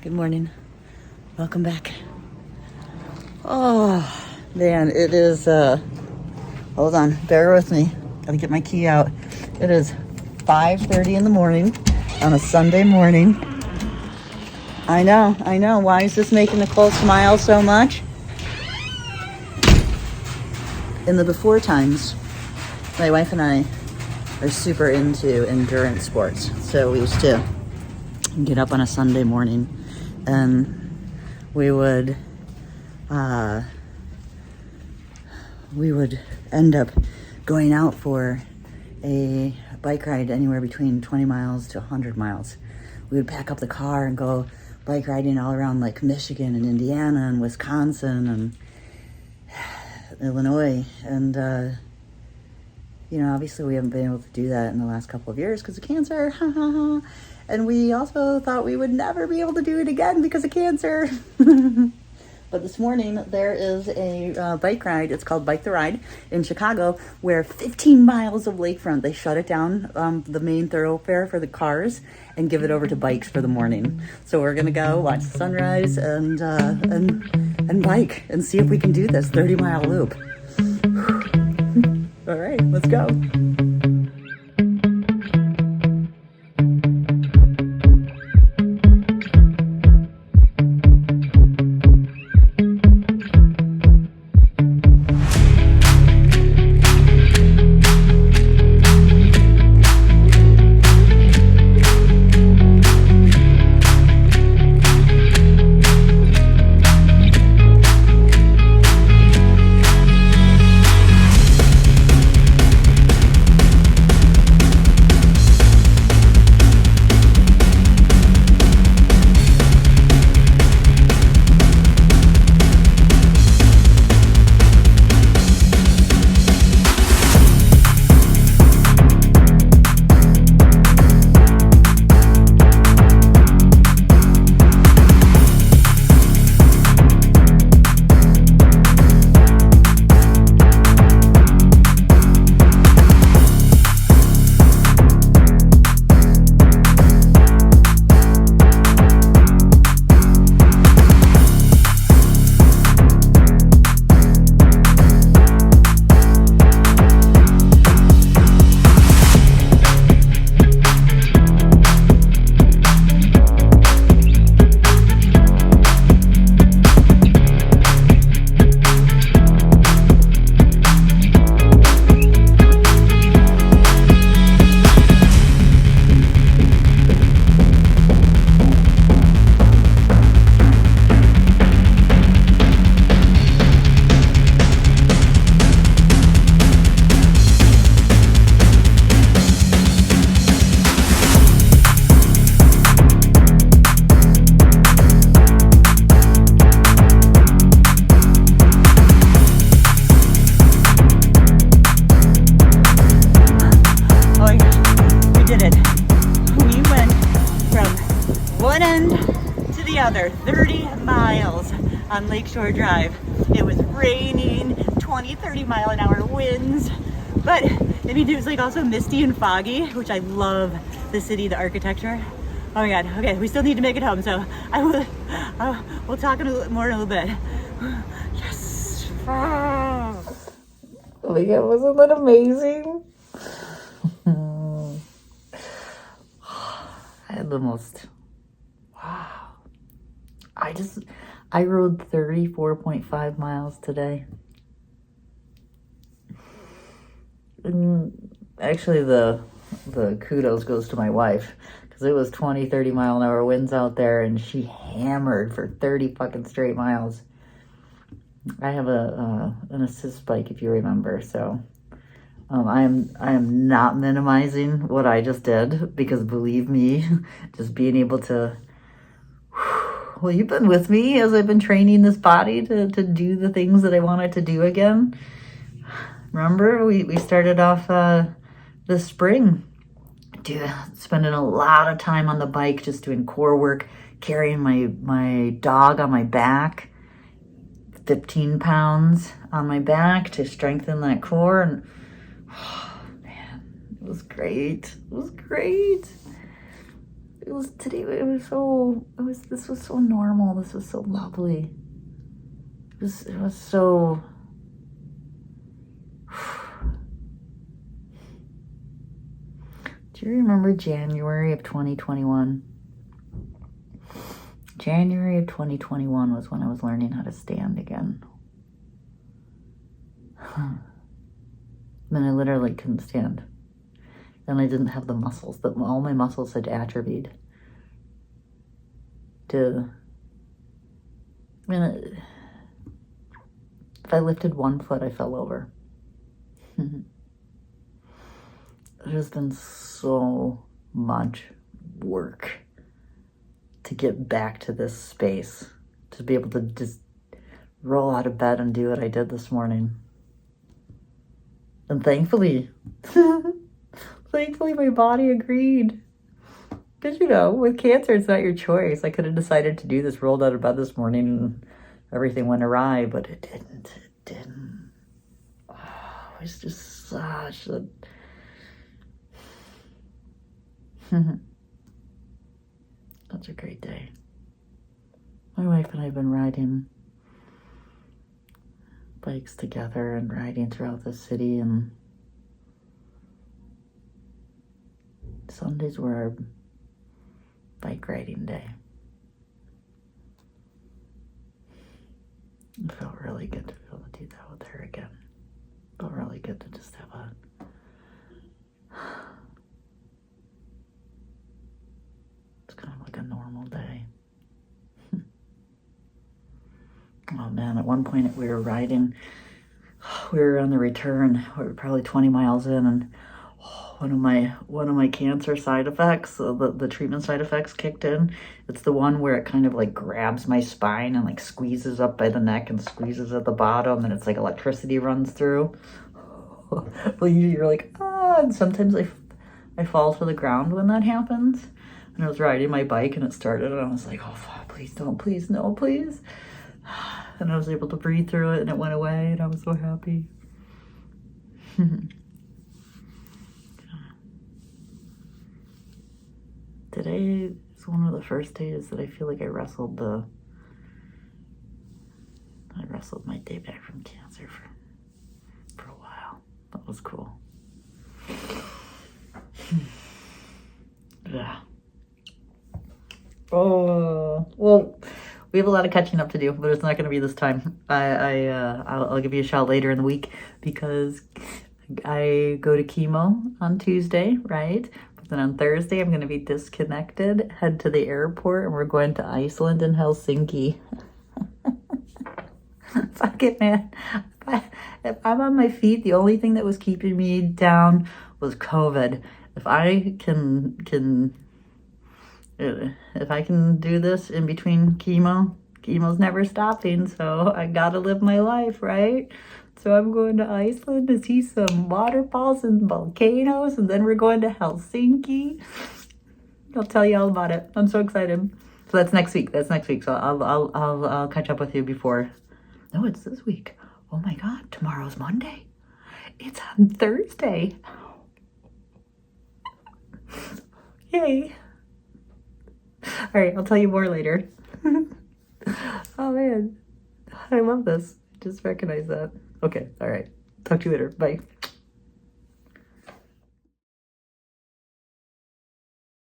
Good morning. Welcome back. Oh, man, it is, hold on, bear with me. Gotta get my key out. It is 5:30 in the morning on a Sunday morning. I know. Why is this making Nicole smile so much? In the before times, my wife and I are super into endurance sports. So we used to get up on a Sunday morning and we would end up going out for a bike ride anywhere between 20 miles to 100 miles. We would pack up the car and go bike riding all around like Michigan and Indiana and Wisconsin and Illinois. And, obviously we haven't been able to do that in the last couple of years because of cancer. And we also thought we would never be able to do it again because of cancer. But this morning there is a bike ride. It's called Bike the Ride in Chicago, where 15 miles of lakefront, they shut it down, the main thoroughfare for the cars, and give it over to bikes for the morning. So we're gonna go watch the sunrise and bike and see if we can do this 30-mile loop. All right, let's go. Other 30 miles on Lakeshore Drive. It was raining, 20-30 mile an hour winds, but I mean, it was like also misty and foggy, which I love. The city, the architecture. Oh my god. Okay, we still need to make it home, so we'll talk more in a little bit. Yes. Oh my god, wasn't that amazing? I had the most, wow. I rode 34.5 miles today. And actually the kudos goes to my wife, because it was 20-30 mile an hour winds out there and she hammered for 30 fucking straight miles. I have an assist bike, if you remember, so I am not minimizing what I just did, because believe me, just being able to, well, you've been with me as I've been training this body to do the things that I wanted to do again. Remember, we started off this spring spending a lot of time on the bike, just doing core work, carrying my dog on my back, 15 pounds on my back to strengthen that core. And oh man, it was great. This was so normal. This was so lovely. It was so, do you remember January of 2021? January of 2021 was when I was learning how to stand again. Then I literally couldn't stand. Then I didn't have the muscles. All my muscles had atrophied. If I lifted one foot, I fell over. There's been so much work to get back to this space, to be able to just roll out of bed and do what I did this morning. And thankfully, my body agreed. Because, with cancer, it's not your choice. I could have decided to do this, rolled out of bed this morning, and everything went awry, but it didn't. Oh, it was just such a... Such a great day. My wife and I have been riding bikes together and riding throughout the city, and Sundays were our bike riding day. It felt really good to be able to do that with her again. It felt really good to just have it's kind of like a normal day. Oh man, at one point we were riding, we were on the return, we were probably 20 miles in, and one of my cancer side effects, the treatment side effects kicked in. It's the one where it kind of like grabs my spine and like squeezes up by the neck and squeezes at the bottom, and it's like electricity runs through. Well, you're like, and sometimes I fall to the ground when that happens. And I was riding my bike and it started, and I was like, oh, please don't, please, no, please. And I was able to breathe through it, and it went away, and I was so happy. Today is one of the first days that I feel like I wrestled my day back from cancer for a while. That was cool. Yeah. Oh, well, we have a lot of catching up to do, but it's not going to be this time. I'll give you a shout later in the week, because I go to chemo on Tuesday, right? But then on Thursday, I'm going to be disconnected, head to the airport, and we're going to Iceland and Helsinki. Fuck it, man. If I'm on my feet, the only thing that was keeping me down was COVID. If I can do this in between chemo's never stopping, so I gotta live my life, right? So I'm going to Iceland to see some waterfalls and volcanoes, and then we're going to Helsinki. I'll tell you all about it. I'm so excited. So that's next week. So I'll catch up with you before. No, it's this week. Oh my God, tomorrow's Monday. It's on Thursday. Yay. All right, I'll tell you more later. Oh man, I love this. Just recognize that. Okay, all right. Talk to you later. Bye.